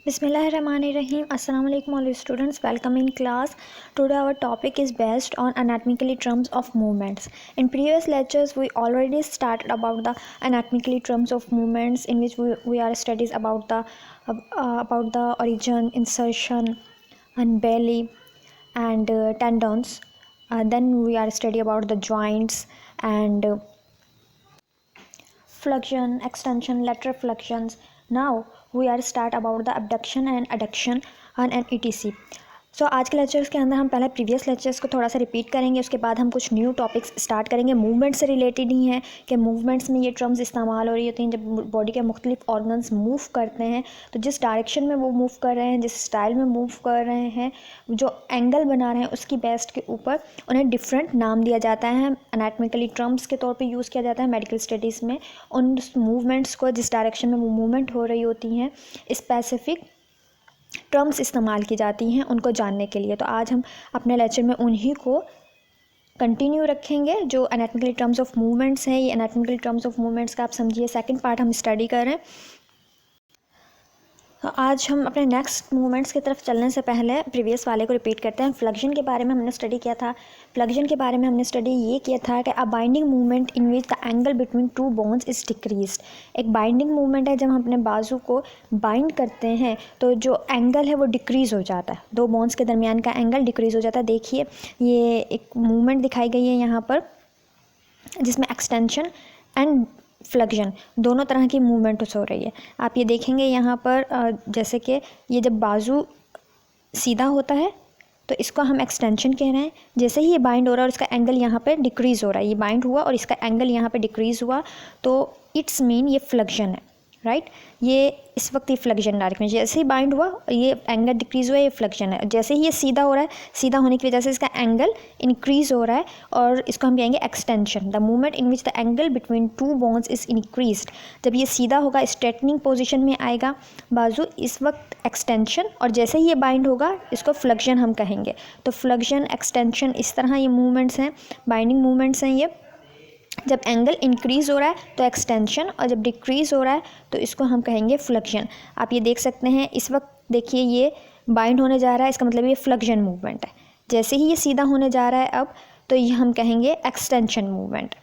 Bismillahirrahmanirrahim. Assalamu alaikum all students. Welcome in class. Today our topic is based on anatomically terms of movements. In previous lectures we already started about the anatomically terms of movements, in which we are studies about the origin, insertion, and belly and tendons. Then we are study about the joints and flexion, extension, lateral flexions. Now we are start about the abduction and adduction and etc. सो आज के lectures के अंदर हम पहले previous lectures को थोड़ा सा repeat करेंगे, उसके बाद हम कुछ न्यू टॉपिक्स स्टार्ट करेंगे। मूवमेंट से रिलेटेड ही हैं कि मूवमेंट्स में ये टर्म्स इस्तेमाल हो रही होती हैं जब बॉडी के मुख्तलिफ ऑर्गन्स मूव करते हैं, तो जिस डायरेक्शन में वो मूव कर रहे हैं, जिस स्टाइल में मूव कर रहे हैं, जो एंगल बना रहे हैं, उसकी बेस के ऊपर उन्हें डिफरेंट नाम दिया जाता है, एनाटॉमिकली टर्म्स के तौर पर यूज़ किया जाता है मेडिकल स्टडीज़ में। उन मूवमेंट्स को, जिस डायरेक्शन में वो मूवमेंट हो रही होती हैं, स्पेसिफिक टर्म्स इस्तेमाल की जाती हैं उनको जानने के लिए। तो आज हम अपने लेक्चर में उन्हीं को कंटिन्यू रखेंगे जो एनाटॉमिकल टर्म्स ऑफ मूवमेंट्स हैं। ये एनाटॉमिकल टर्म्स ऑफ मूवमेंट्स का आप समझिए सेकंड पार्ट हम स्टडी कर रहे हैं। तो आज हम अपने नेक्स्ट मूवमेंट्स की तरफ चलने से पहले प्रीवियस वाले को रिपीट करते हैं। फ्लेक्शन के बारे में हमने स्टडी किया था। फ्लेक्शन के बारे में हमने स्टडी ये किया था कि a binding movement in which the angle between two bones is decreased. एक बाइंडिंग मूवमेंट है, जब हम अपने बाजू को बाइंड करते हैं तो जो एंगल है वो डिक्रीज़ हो जाता है, दो बोन्स के दरमियान का एंगल डिक्रीज़ हो जाता है। देखिए ये एक मूवमेंट दिखाई गई है यहाँ पर, जिसमें एक्सटेंशन एंड फ्लेक्शन दोनों तरह की मूवमेंट हो रही है। आप ये देखेंगे यहाँ पर जैसे कि ये जब बाजू सीधा होता है तो इसको हम एक्सटेंशन कह रहे हैं। जैसे ही ये बाइंड हो रहा है और इसका एंगल यहाँ पे डिक्रीज़ हो रहा है, ये बाइंड हुआ और इसका एंगल यहाँ पे डिक्रीज़ हुआ, तो इट्स मीन ये फ्लेक्शन है, राइट। ये इस वक्त ये फ्लेक्शन डायरेक्शन, जैसे ही बाइंड हुआ ये एंगल डिक्रीज़ हुआ, ये फ्लेक्शन है। जैसे ही ये सीधा हो रहा है, सीधा होने की वजह से इसका एंगल इंक्रीज़ हो रहा है और इसको हम कहेंगे extension. The movement in which the angle between two bones is increased. जब ये सीधा होगा, स्ट्रेटनिंग पोजीशन में आएगा बाजू, इस वक्त एक्सटेंशन, और जैसे ही ये बाइंड होगा इसको फ्लेक्शन हम कहेंगे। तो फ्लेक्शन, एक्सटेंशन, इस तरह ये मूवमेंट्स हैं, बाइंडिंग मूवमेंट्स हैं ये। जब एंगल इंक्रीज़ हो रहा है तो एक्सटेंशन, और जब डिक्रीज़ हो रहा है तो इसको हम कहेंगे फ्लेक्शन। आप ये देख सकते हैं इस वक्त, देखिए ये बाइंड होने जा रहा है, इसका मतलब ये फ्लेक्शन मूवमेंट है। जैसे ही ये सीधा होने जा रहा है अब, तो ये हम कहेंगे एक्सटेंशन मूवमेंट,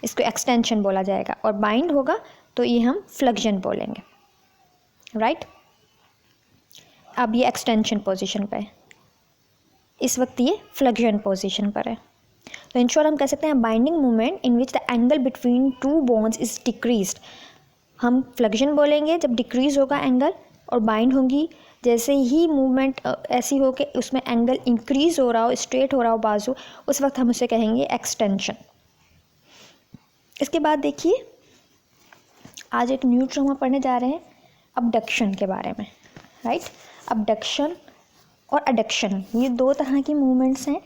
इसको एक्सटेंशन बोला जाएगा। और बाइंड होगा तो ये हम फ्लेक्शन बोलेंगे, राइट। अब ये एक्सटेंशन पोजिशन पर है, इस वक्त ये फ्लेक्शन पोजिशन पर है। तो इन शॉर्ट हम कह सकते हैं binding movement in which the angle between two bones is decreased. हम फ्लेक्शन बोलेंगे जब डिक्रीज़ होगा एंगल, और बाइंड होगी जैसे ही मूवमेंट ऐसी हो कि उसमें एंगल इंक्रीज़ हो रहा हो, स्ट्रेट हो रहा हो बाजू, उस वक्त हम उसे कहेंगे एक्सटेंशन। इसके बाद देखिए आज एक न्यू टर्म हम पढ़ने जा रहे हैं अबडक्शन के बारे में, राइट। अबडक्शन और अडक्शन ये दो तरह की मूवमेंट्स हैं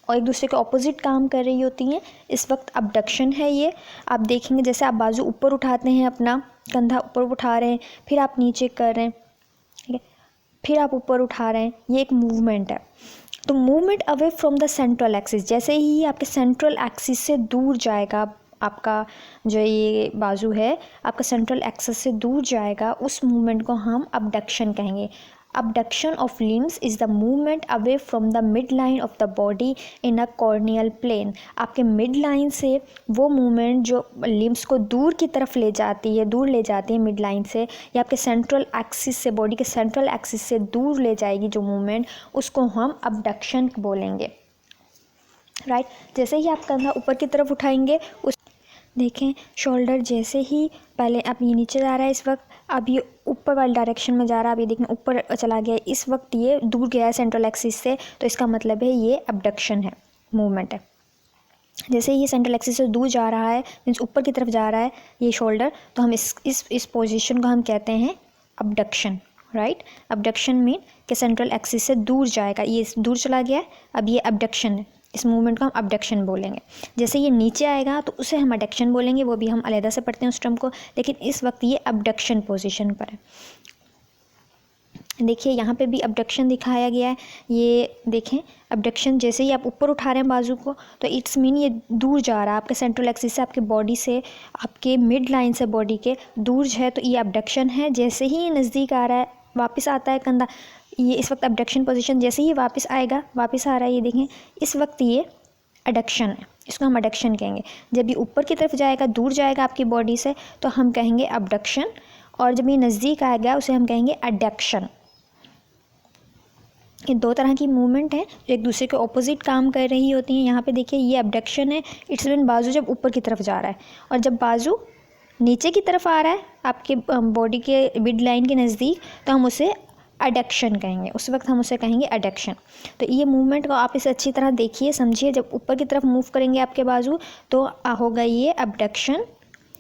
और एक दूसरे के ऑपोजिट काम कर रही होती हैं। इस वक्त अबडक्शन है ये। आप देखेंगे जैसे आप बाजू ऊपर उठाते हैं, अपना कंधा ऊपर उठा रहे हैं, फिर आप नीचे कर रहे हैं, ठीक है, फिर आप ऊपर उठा रहे हैं, ये एक मूवमेंट है। तो movement away from the central axis, जैसे ही आपके सेंट्रल एक्सिस से दूर जाएगा, आपका जो ये बाजू है आपका सेंट्रल एक्सिस से दूर जाएगा, उस मूवमेंट को हम अबडक्शन कहेंगे। Abduction of limbs is the movement away from the midline of the body in a corneal plane। आपके midline से वो movement जो limbs को दूर की तरफ ले जाती है, दूर ले जाती है midline से, या आपके central axis से, body के central axis से दूर ले जाएगी जो movement, उसको हम abduction बोलेंगे, राइट। जैसे ही आप कंधा ऊपर की तरफ उठाएंगे, उस देखें शोल्डर जैसे ही पहले अब ये नीचे जा रहा है, इस वक्त अब ये ऊपर वाली डायरेक्शन में जा रहा है, अब ये देखें ऊपर चला गया है, इस वक्त ये दूर गया है सेंट्रल एक्सिस से, तो इसका मतलब है ये अबडक्शन है, मूवमेंट है। जैसे ही ये सेंट्रल एक्सिस से दूर जा रहा है, मीन्स ऊपर की तरफ जा रहा है ये शोल्डर, तो हम इस पोजीशन को हम कहते हैं अबडक्शन, राइट। अबडक्शन मीन कि सेंट्रल एक्सिस से दूर जाएगा, ये दूर चला गया है, अब ये अबडक्शन है, इस मूवमेंट को हम अबडक्शन बोलेंगे। जैसे ये नीचे आएगा तो उसे हम अडक्शन बोलेंगे, वो भी हम अलग से पढ़ते हैं उस टर्म को, लेकिन इस वक्त ये अबडक्शन पोजीशन पर है। देखिए यहाँ पे भी अबडक्शन दिखाया गया है, ये देखें अबडक्शन, जैसे ही आप ऊपर उठा रहे हैं बाजू को, तो इट्स मीन ये दूर जा रहा है आपके सेंट्रल एक्सिस से, आपके बॉडी से, आपके मिड लाइन से बॉडी के दूर है, तो ये अबडक्शन है। जैसे ही ये नज़दीक आ रहा है वापस आता है कंधा, ये इस वक्त अबडक्शन पोजीशन। जैसे ही वापस आएगा, वापस आ रहा है, ये देखें, इस वक्त ये एडक्शन है, इसको हम एडक्शन कहेंगे। जब ये ऊपर की तरफ जाएगा, दूर जाएगा आपकी बॉडी से, तो हम कहेंगे अबडक्शन, और जब ये नज़दीक आएगा उसे हम कहेंगे एडक्शन। ये दो तरह की मूवमेंट है जो एक दूसरे के ऑपोजिट काम कर रही होती हैं। यहाँ पे देखिए ये अबडक्शन है, इट्स व्हेन बाजू जब ऊपर की तरफ जा रहा है, और जब बाजू नीचे की तरफ आ रहा है आपके बॉडी के मिड लाइन के नज़दीक, तो हम उसे एडक्शन कहेंगे, उस वक्त हम उसे कहेंगे एडक्शन। तो ये मूवमेंट को आप इसे अच्छी तरह देखिए, समझिए। जब ऊपर की तरफ मूव करेंगे आपके बाजू तो होगा ये अबडक्शन,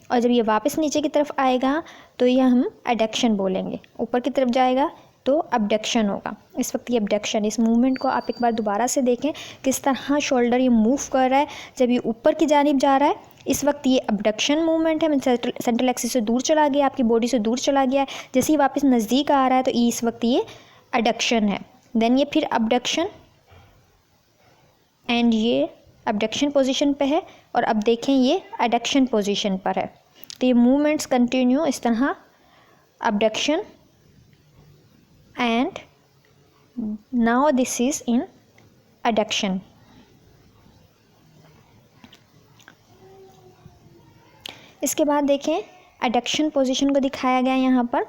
और जब ये वापस नीचे की तरफ आएगा तो ये हम एडक्शन बोलेंगे। ऊपर की तरफ जाएगा तो अबडक्शन होगा, इस वक्त ये अबडक्शन। इस मूवमेंट को आप एक बार दोबारा से देखें, किस तरह शोल्डर ये मूव कर रहा है। जब ये ऊपर की जानिब जा रहा है, इस वक्त ये अबडक्शन मूवमेंट है, सेंट्रल एक्सिस से दूर चला गया, आपकी बॉडी से दूर चला गया है। जैसे ही वापस नज़दीक आ रहा है तो इस वक्त ये एडक्शन है। देन ये फिर अबडक्शन, एंड ये अबडक्शन पोजीशन पे है, और अब देखें ये एडक्शन पोजीशन पर है। तो ये मूवमेंट्स कंटिन्यू इस तरह, abduction and now this is in adduction। इसके बाद देखें एडक्शन पोजीशन को दिखाया गया यहाँ पर।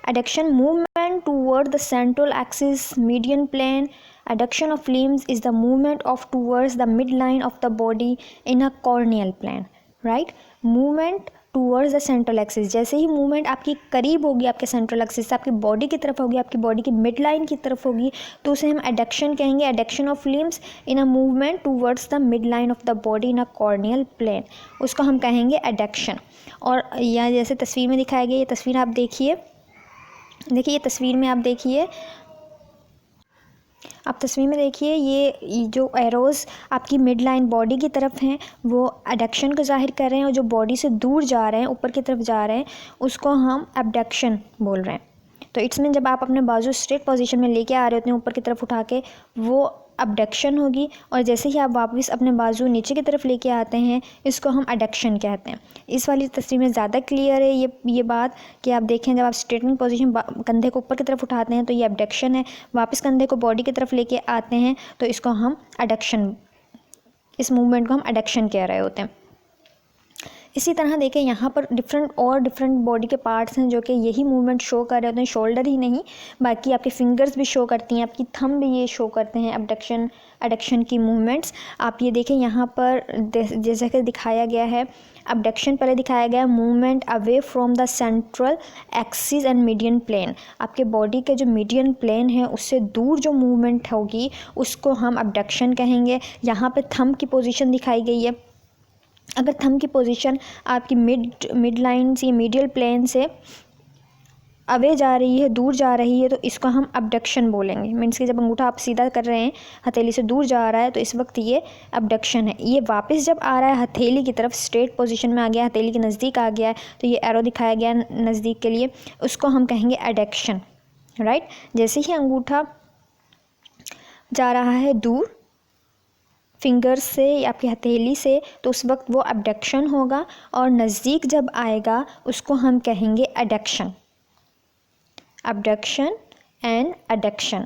Adduction movement toward the central axis median plane. Adduction of limbs is the movement of towards the mid line of the body in a coronal plane, right. Movement towards the central axis, जैसे ही movement आपकी करीब होगी आपके central axis से, आपकी body की तरफ होगी, आपकी बॉडी की मिड लाइन की तरफ होगी, तो उसे हम एडक्शन कहेंगे। Adduction of limbs in a movement towards the mid line of the body in a coronal plane, उसको हम कहेंगे एडक्शन। और यहाँ जैसे तस्वीर में दिखाया गया, ये तस्वीर आप देखिए, देखिए ये तस्वीर में आप देखिए, आप तस्वीर में देखिए ये जो एरोज़ आपकी मिड लाइन बॉडी की तरफ हैं वो एडक्शन को जाहिर कर रहे हैं, और जो बॉडी से दूर जा रहे हैं, ऊपर की तरफ जा रहे हैं, उसको हम एबडक्शन बोल रहे हैं। तो इट्स मीन जब आप अपने बाजू स्ट्रेट पोजीशन में लेके आ रहे होते हैं ऊपर की तरफ उठा के, वो अबडक्शन होगी, और जैसे ही आप वापस अपने बाजू नीचे की तरफ लेके आते हैं, इसको हम एडक्शन कहते हैं। इस वाली तस्वीर में ज़्यादा क्लियर है ये बात कि आप देखें, जब आप स्ट्रेटनिंग पोजीशन कंधे को ऊपर की तरफ उठाते हैं तो ये एबडक्शन है, वापस कंधे को बॉडी की तरफ लेके आते हैं तो इसको हम एडक्शन, इस मूवमेंट को हम एडक्शन कह रहे होते हैं। इसी तरह देखें यहाँ पर डिफरेंट बॉडी के पार्ट्स हैं जो कि यही मूवमेंट शो कर रहे होते हैं। शोल्डर ही नहीं, बाकी आपके फिंगर्स भी शो करती हैं, आपकी थंब भी ये शो करते हैं एडक्शन की मूवमेंट्स। आप ये देखें यहाँ पर जैसा कि दिखाया गया है, अबडक्शन पहले दिखाया गया movement away from the central axis and median plane. आपके बॉडी के जो मीडियन प्लेन है उससे दूर जो मूवमेंट होगी उसको हम अबडक्शन कहेंगे। यहाँ पे थंब की पोजीशन दिखाई गई है। अगर थंब की पोजीशन आपकी मिड लाइन से, मीडियल प्लेन से अवे जा रही है, दूर जा रही है, तो इसको हम अबडक्शन बोलेंगे। मीन्स कि जब अंगूठा आप सीधा कर रहे हैं, हथेली से दूर जा रहा है, तो इस वक्त ये अबडक्शन है। ये वापस जब आ रहा है हथेली की तरफ, स्ट्रेट पोजीशन में आ गया, हथेली के नज़दीक आ गया है, तो ये एरो दिखाया गया नज़दीक के लिए, उसको हम कहेंगे एडक्शन, राइट। जैसे ही अंगूठा जा रहा है दूर फिंगर्स से या आपकी हथेली से, तो उस वक्त वो अबडक्शन होगा, और नज़दीक जब आएगा उसको हम कहेंगे adduction, abduction and adduction,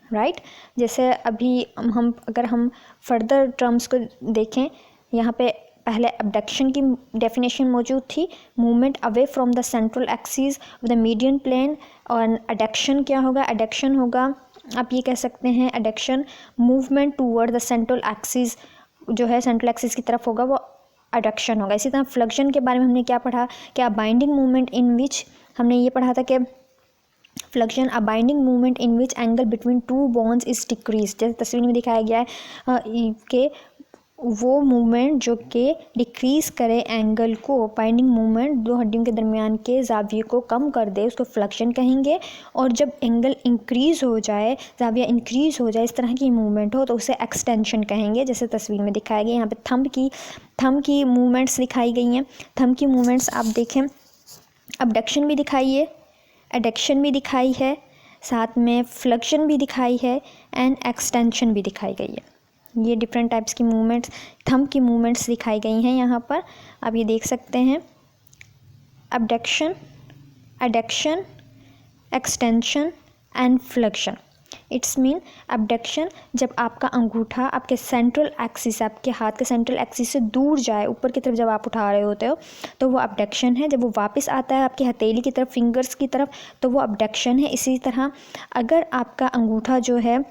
right. जैसे अभी अगर हम फर्दर टर्म्स को देखें, यहाँ पे पहले अबडक्शन की डेफिनेशन मौजूद थी, movement away from the central axis of the median plane. और एडक्शन क्या होगा? एडक्शन होगा, आप ये कह सकते हैं, adduction movement toward the central axis, जो है सेंट्रल एक्सिस की तरफ होगा, वो एडक्शन होगा। इसी तरह फ्लेक्शन के बारे में हमने क्या पढ़ा, क्या बाइंडिंग मूवमेंट इन विच, हमने ये पढ़ा था कि flexion a binding movement in which angle between two bones is decrease. जैसे तस्वीर में दिखाया गया है कि वो मूवमेंट जो कि डिक्रीज़ करे एंगल को, बाइंडिंग मूवमेंट दो हड्डियों के दरमियान के जाविये को कम कर दे, उसको फ्लेक्शन कहेंगे। और जब एंगल इंक्रीज़ हो जाए, जाविया इंक्रीज़ हो जाए, इस तरह की मूवमेंट हो, तो उसे एक्सटेंशन कहेंगे। जैसे तस्वीर में दिखाया गया, यहाँ पे थंब की मूवमेंट्स दिखाई गई हैं। थंब की मूवमेंट्स आप देखें, अबडक्शन भी दिखाई है, एडक्शन भी दिखाई है, साथ में फ्लेक्शन भी दिखाई है, एंड एक्सटेंशन भी दिखाई गई है। ये डिफरेंट टाइप्स की मूवमेंट्स, थंब की मूवमेंट्स दिखाई गई हैं यहाँ पर, आप ये देख सकते हैं। Abduction, adduction, extension and flexion. It's mean abduction, जब आपका अंगूठा आपके सेंट्रल एक्सिस, आपके हाथ के सेंट्रल एक्सिस से दूर जाए, ऊपर की तरफ जब आप उठा रहे होते हो तो वो अबडक्शन है। जब वो वापस आता है आपकी हथेली की तरफ, फिंगर्स की तरफ, तो वो अबडक्शन है। इसी तरह अगर आपका अंगूठा जो है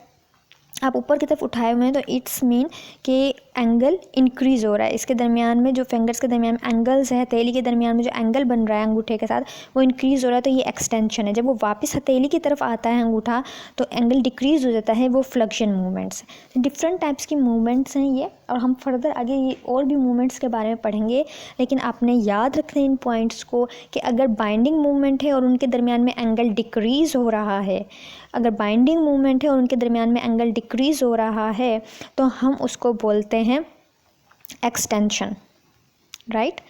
आप ऊपर की तरफ उठाए हुए हैं तो इट्स मीन कि एंगल इंक्रीज़ हो रहा है। इसके दरमियान में जो फिंगर्स के दरमियान में एंगल्स है, हथेली के दरमियान में जो एंगल बन रहा है अंगूठे के साथ, वो इंक्रीज़ हो रहा है, तो ये एक्सटेंशन है। जब वो वापस हथेली की तरफ आता है अंगूठा तो एंगल डिक्रीज़ हो जाता है, वो फ्लेक्शन मूवमेंट्स। डिफरेंट टाइप्स की मूवमेंट्स हैं ये, और हम फर्दर आगे ये और भी मूवमेंट्स के बारे में पढ़ेंगे। लेकिन आपने याद रखना इन पॉइंट्स को कि अगर बाइंडिंग मूवमेंट है और उनके दरमियान में एंगल डिक्रीज़ हो रहा है, अगर बाइंडिंग मूवमेंट है और उनके दरमियान में एंगल डिक्रीज़ हो रहा है तो हम उसको बोलते हैं एक्सटेंशन, राइट।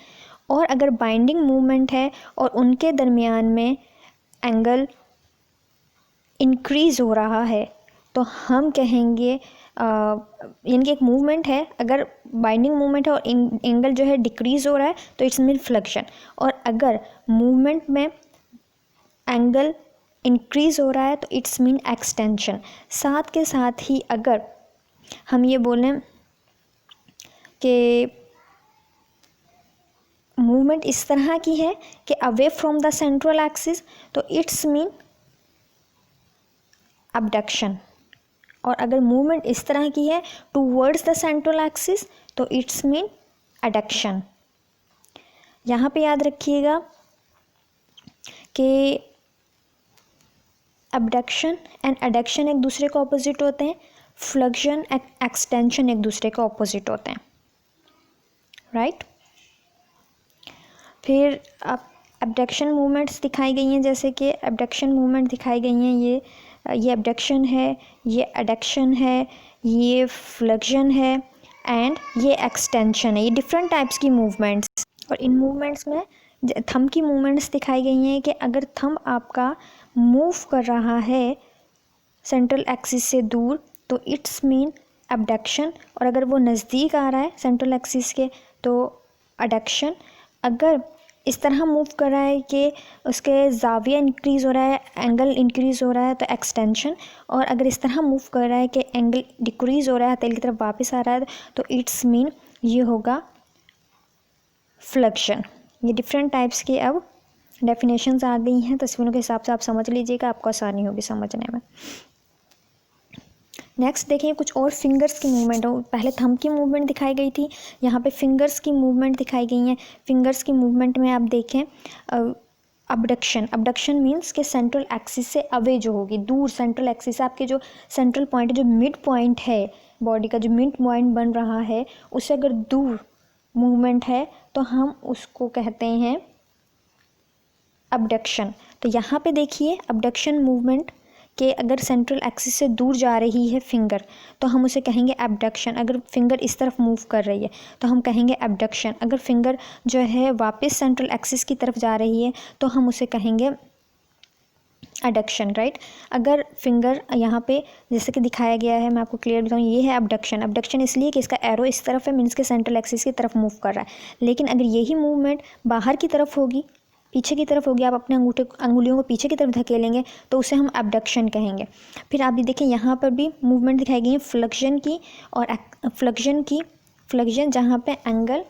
और अगर बाइंडिंग मूवमेंट है और उनके दरमियान में एंगल इंक्रीज़ हो रहा है तो हम कहेंगे यानी कि एक मूवमेंट है, अगर बाइंडिंग मूवमेंट है और एंगल जो है डिक्रीज़ हो रहा है तो इट्स मीन फ्लेक्शन। और अगर मूवमेंट में एंगल इंक्रीज़ हो रहा है तो इट्स मीन एक्सटेंशन। साथ के साथ ही अगर हम ये बोलें कि मूवमेंट इस तरह की है कि away from the central axis तो इट्स मीन अबडक्शन। और अगर मूवमेंट इस तरह की है टूवर्ड्स द सेंट्रल एक्सिस तो इट्स मीन एडक्शन। यहाँ पे याद रखिएगा कि अबडक्शन एंड एडक्शन एक दूसरे को ऑपोजिट होते हैं, फ्लेक्शन एक्सटेंशन एक दूसरे के ऑपोजिट होते हैं, राइट। फिर अब अबडक्शन मूवमेंट्स दिखाई गई हैं, जैसे कि अबडक्शन मूवमेंट दिखाई गई हैं, ये अबडक्शन है, ये एडक्शन है, ये फ्लेक्शन है एंड ये एक्सटेंशन है। ये डिफरेंट टाइप्स की मूवमेंट्स, और इन मूवमेंट्स में थंब की मूवमेंट्स दिखाई गई हैं कि अगर थंब आपका मूव कर रहा है सेंट्रल एक्सिस से दूर तो इट्स मीन अबडक्शन, और अगर वो नज़दीक आ रहा है सेंट्रल एक्सिस के तो एडक्शन। अगर इस तरह मूव कर रहा है कि उसके ज़ाविया इंक्रीज़ हो रहा है, एंगल इंक्रीज़ हो रहा है तो एक्सटेंशन। और अगर इस तरह मूव कर रहा है कि एंगल डिक्रीज़ हो रहा है, हथेली की तरफ वापस आ रहा है तो इट्स मीन ये होगा फ्लेक्शन। ये डिफरेंट टाइप्स के अब डेफिनेशंस आ गई हैं, तस्वीरों के हिसाब से आप समझ लीजिएगा, आपको आसानी होगी समझने में। नेक्स्ट देखिए कुछ और फिंगर्स की मूवमेंट हो। पहले थंब की मूवमेंट दिखाई गई थी, यहाँ पे फिंगर्स की मूवमेंट दिखाई गई हैं। फिंगर्स की मूवमेंट में आप देखें अबडक्शन मीन्स के सेंट्रल एक्सिस से अवे जो होगी, दूर सेंट्रल एक्सिस से आपके जो सेंट्रल पॉइंट है, जो मिड पॉइंट है बॉडी का, जो मिड पॉइंट बन रहा है उससे अगर दूर मूवमेंट है तो हम उसको कहते हैं अबडक्शन। तो यहाँ पे देखिए अबडक्शन मूवमेंट के अगर सेंट्रल एक्सिस से दूर जा रही है फिंगर तो हम उसे कहेंगे एबडक्शन। अगर फिंगर इस तरफ मूव कर रही है तो हम कहेंगे एबडक्शन। अगर फिंगर जो है वापस सेंट्रल एक्सिस की तरफ जा रही है तो हम उसे कहेंगे एडक्शन, राइट। अगर फिंगर यहाँ पे जैसे कि दिखाया गया है, मैं आपको क्लियर बताऊँ, ये है अबडक्शन। अबडक्शन इसलिए कि इसका एरो इस तरफ है, मीन्स के सेंट्रल एक्सिस की तरफ मूव कर रहा है। लेकिन अगर यही मूवमेंट बाहर की तरफ होगी, पीछे की तरफ होगी, आप अपने अंगुलियों को पीछे की तरफ धकेलेंगे तो उसे हम एबडक्शन कहेंगे। फिर आप भी देखें यहाँ पर भी मूवमेंट दिखाई गई है फ्लेक्शन की और फ्लेक्शन जहाँ पे एंगल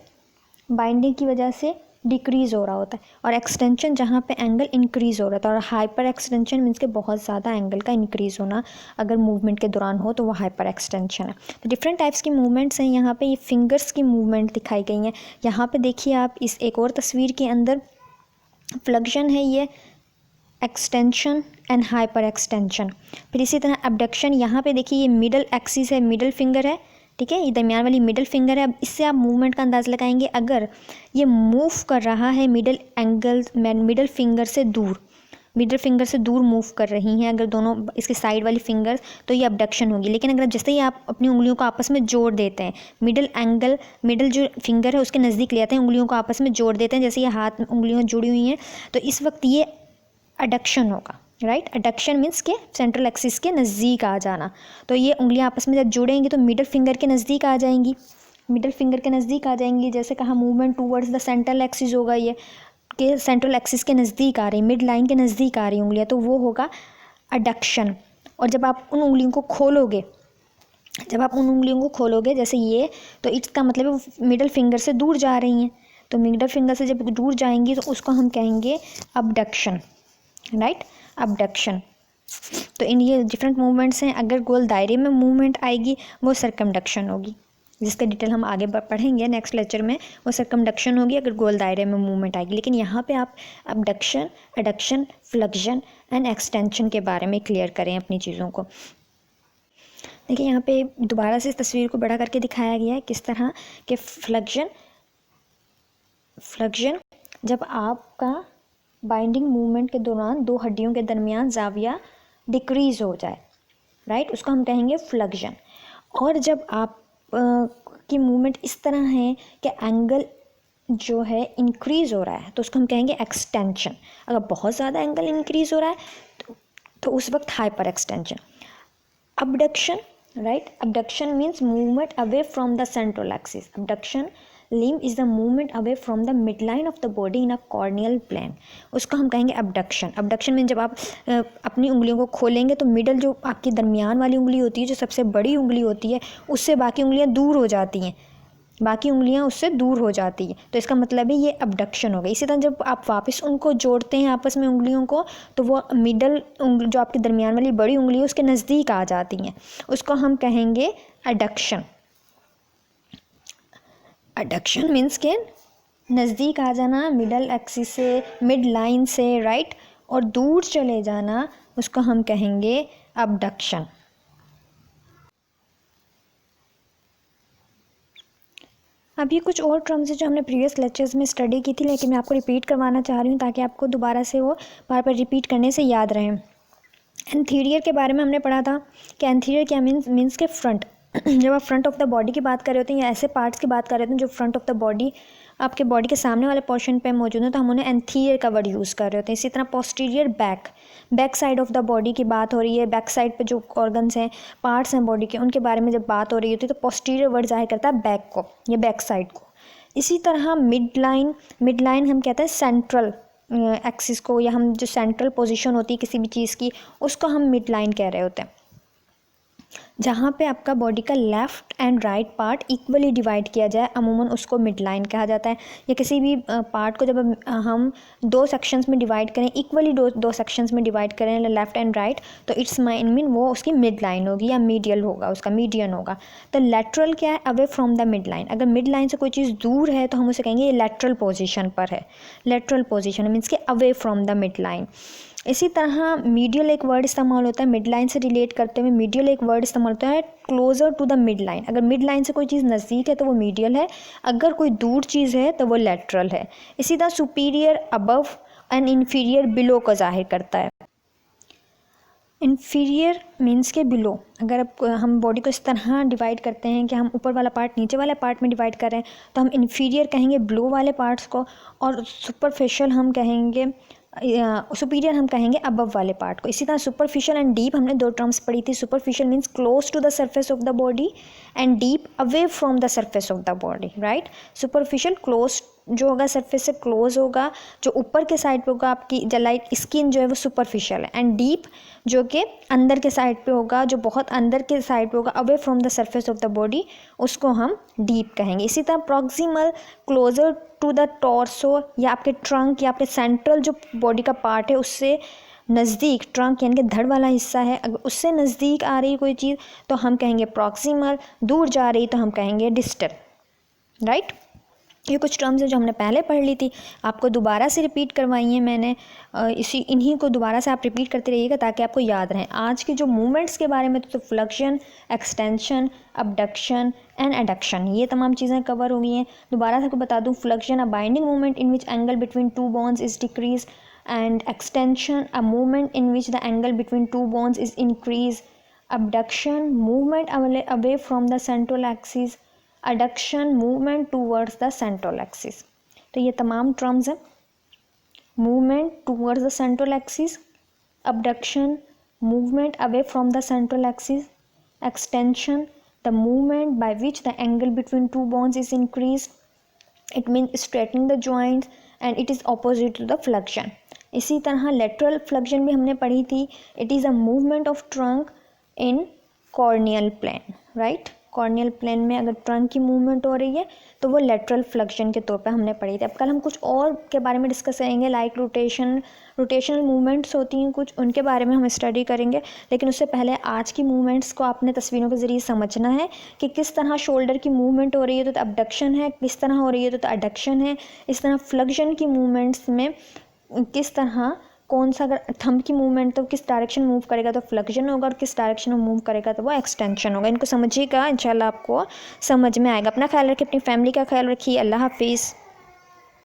बाइंडिंग की वजह से डिक्रीज़ हो रहा होता है, और एक्सटेंशन जहाँ पे एंगल इंक्रीज़ हो रहा था। और हाइपर एक्सटेंशन मीन्स के बहुत ज़्यादा एंगल का इंक्रीज़ होना अगर मूवमेंट के दौरान हो तो वो हाइपर एक्सटेंशन है। तो डिफरेंट टाइप्स की मूवमेंट्स हैं। यहाँ पे ये फिंगर्स की मूवमेंट दिखाई गई हैं। यहाँ पे देखिए आप इस एक और तस्वीर के अंदर फ्लेक्शन है, ये एक्सटेंशन एंड हाइपर एक्सटेंशन। फिर इसी तरह एबडक्शन, यहाँ पे देखिए ये मिडल एक्सिस है, मिडल फिंगर है, ठीक है, ये दरमियान वाली मिडल फिंगर है। अब इससे आप मूवमेंट का अंदाज़ लगाएंगे। अगर ये मूव कर रहा है मिडल फिंगर से दूर मूव कर रही हैं अगर दोनों इसके साइड वाली फिंगर्स, तो ये अबडक्शन होगी। लेकिन अगर जैसे ही आप अपनी उंगलियों को आपस में जोड़ देते हैं, मिडल जो फिंगर है उसके नज़दीक ले आते हैं, उंगलियों को आपस में जोड़ देते हैं, जैसे ये हाथ उंगलियां जुड़ी हुई हैं, तो इस वक्त ये एडक्शन होगा, राइट। एडक्शन मीन्स के सेंट्रल एक्सिस के नज़दीक आ जाना। तो ये उंगलियां आपस में जब जुड़ेंगी तो मिडल फिंगर के नज़दीक आ जाएंगी, जैसे कहा movement towards the central axis होगा ये, आपके सेंट्रल एक्सिस के नज़दीक आ रही, मिड लाइन के नज़दीक आ रही उंगलियाँ, तो वो होगा एडक्शन। और जब आप उन उंगलियों को खोलोगे, जैसे ये, तो इसका मतलब मिडल फिंगर से दूर जा रही हैं, तो मिडल फिंगर से जब दूर जाएंगी तो उसको हम कहेंगे अबडक्शन, राइट, अबडक्शन। तो इन ये डिफरेंट मूवमेंट्स हैं। अगर गोल दायरे में मूवमेंट आएगी वो सर्कमडक्शन होगी, जिसका डिटेल हम आगे पढ़ेंगे नेक्स्ट लेक्चर में, वो सर्कमडक्शन होगी अगर गोल दायरे में मूवमेंट आएगी। लेकिन यहाँ पे आप abduction, adduction, flexion and extension के बारे में क्लियर करें अपनी चीज़ों को। देखिए यहाँ पे दोबारा से इस तस्वीर को बड़ा करके दिखाया गया है किस तरह के फ्लेक्शन जब आपका बाइंडिंग मूवमेंट के दौरान दो हड्डियों के दरमियान जाविया डिक्रीज हो जाए, राइट, उसको हम कहेंगे फ्लेक्शन। और जब आप की मूवमेंट इस तरह है कि एंगल जो है इंक्रीज़ हो रहा है, तो उसको हम कहेंगे एक्सटेंशन। अगर बहुत ज़्यादा एंगल इंक्रीज़ हो रहा है तो उस वक्त hyper extension. Abduction, right, abduction means movement away from the central axis. Abduction limb is the movement away from the midline of the body in a corneal plane, उसको हम कहेंगे अबडक्शन। अबडक्शन में जब आप अपनी उंगलियों को खोलेंगे तो मिडल जो आपकी दरमियान वाली उंगली होती है, जो सबसे बड़ी उंगली होती है, उससे बाकी उंगलियां दूर हो जाती हैं, तो इसका मतलब है ये अबडक्शन हो गई। इसी तरह जब आप वापस उनको जोड़ते हैं आपस में उंगलियों को, तो वो मिडल उंगली जो आपकी दरमियान वाली बड़ी उंगली है उसके नज़दीक आ जाती हैं, उसको हम कहेंगे एडक्शन। एडक्शन मीन्स के नज़दीक आ जाना मिडल एक्सिस से, मिड लाइन से, राइट, और दूर चले जाना, उसको हम कहेंगे अबडक्शन। अब ये कुछ और टर्म्स है जो हमने प्रीवियस लेक्चर्स में स्टडी की थी, लेकिन मैं आपको रिपीट करवाना चाह रही हूँ ताकि आपको दोबारा से वो बार बार रिपीट करने से याद रहे। एंथीरियर के बारे में हमने पढ़ा था कि एंथीरियर क्या मीन्स के फ्रंट। जब आप फ्रंट ऑफ द बॉडी की बात कर रहे होते हैं या ऐसे पार्ट्स की बात कर रहे होते हैं जो फ्रंट ऑफ द बॉडी आपके बॉडी के सामने वाले पोर्शन पे मौजूद है, तो हम उन्हें एंथीरियर का वर्ड यूज़ कर रहे होते हैं। इसी तरह posterior back side of the body की बात हो रही है, बैक साइड पे जो ऑर्गन्स हैं, पार्ट्स हैं बॉडी के, उनके बारे में जब बात हो रही होती है तो पोस्टीरियर वर्ड जाहिर करता है बैक को या बैक साइड को। इसी तरह मिड लाइन हम कहते हैं सेंट्रल एक्सिस को, या हम जो सेंट्रल पोजीशन होती है किसी भी चीज़ की, उसको हम मिड लाइन कह रहे होते हैं। जहाँ पे आपका बॉडी का left and right part equally divide किया जाए, अमूमन उसको मिड लाइन कहा जाता है। या किसी भी पार्ट को जब हम दो सेक्शंस में डिवाइड करें, इक्वली दो सेक्शंस में डिवाइड करें लेफ़्ट एंड राइट, तो इट्स मीन वो उसकी मिड लाइन होगी या मीडियल होगा, उसका मीडियन होगा। तो लेटरल क्या है, away from the mid line. अगर मिड लाइन से कोई चीज़ दूर है तो हम उसे कहेंगे ये लेटरल पोजिशन पर है। लेटरल पोजिशन मीन्स के away from the mid line. इसी तरह मीडियल एक वर्ड इस्तेमाल होता है, मिड लाइन से रिलेट करते हुए मीडियल एक वर्ड इस्तेमाल होता है, closer to the mid line. अगर मिड लाइन से कोई चीज़ नज़दीक है तो वो मीडियल है, अगर कोई दूर चीज़ है तो वो लेटरल है। इसी तरह superior above and inferior below को जाहिर करता है। इन्फीरियर मीन्स के बिलो। अगर हम बॉडी को इस तरह डिवाइड करते हैं कि हम ऊपर वाला पार्ट नीचे वाले पार्ट में डिवाइड कर रहे हैं, तो हम इन्फीरियर कहेंगे बिलो वाले पार्ट्स को, और सुपरफिशियल हम कहेंगे सुपीरियर हम कहेंगे अबव वाले पार्ट को। इसी तरह सुपरफिशियल एंड डीप हमने दो टर्म्स पढ़ी थी। Superficial means close to the surface of the body and deep away from the surface of the body, right. Superficial close जो होगा सरफेस से क्लोज होगा, जो ऊपर के साइड पे होगा आपकी लाइक स्किन जो है वो सुपरफिशियल है, एंड डीप जो कि अंदर के साइड पे होगा, जो बहुत अंदर के साइड पे होगा, away from the surface of the body, उसको हम डीप कहेंगे। इसी तरह proximal closer to the torso, या आपके ट्रंक या आपके सेंट्रल जो बॉडी का पार्ट है उससे नज़दीक, ट्रंक यानी कि धड़ वाला हिस्सा है, अगर उससे नज़दीक आ रही कोई चीज़ तो हम कहेंगे प्रॉक्सिमल, दूर जा रही तो हम कहेंगे डिस्टल, राइट। ये कुछ टर्म्स हैं जो हमने पहले पढ़ ली थी, आपको दोबारा से रिपीट करवाई हैं मैंने। इन्हीं को दोबारा से आप रिपीट करते रहिएगा ताकि आपको याद रहें। आज के जो मूवमेंट्स के बारे में तो flexion, extension, abduction and adduction, ये तमाम चीज़ें कवर हो गई हैं। दोबारा से आपको बता दूँ, flexion a binding movement in which angle between two bones is decrease, and extension a movement in which the angle between two bones is increase, abduction movement away from the central axis, adduction movement towards the central axis. तो ये तमाम terms हैं, movement towards the central axis, abduction movement away from the central axis, extension the movement by which the angle between two bones is increase, it means straightening the joints, and it is opposite to the flexion. इसी तरह lateral flexion भी हमने पढ़ी थी, it is a movement of trunk in coronal plane, right. Coronal plane में अगर trunk की movement हो रही है तो वो लेटरल फ्लेक्शन के तौर पे हमने पढ़ी थी। अब कल हम कुछ और के बारे में डिस्कस करेंगे, लाइक रोटेशनल मूवमेंट्स होती हैं कुछ, उनके बारे में हम स्टडी करेंगे। लेकिन उससे पहले आज की मूवमेंट्स को आपने तस्वीरों के ज़रिए समझना है कि किस तरह शोल्डर की मूवमेंट हो रही है तो अबडक्शन है, किस तरह हो रही है तो एडक्शन है। इस तरह फ्लेक्शन की मूवमेंट्स में किस तरह कौन सा, अगर थंब की मूवमेंट तो किस डायरेक्शन मूव करेगा तो फ्लेक्शन होगा, और किस डायरेक्शन में मूव करेगा तो वो एक्सटेंशन होगा। इनको समझिएगा, इंशाल्लाह आपको समझ में आएगा। अपना ख्याल रखिए, अपनी फैमिली का ख्याल रखिए। अल्लाह हाफिज़।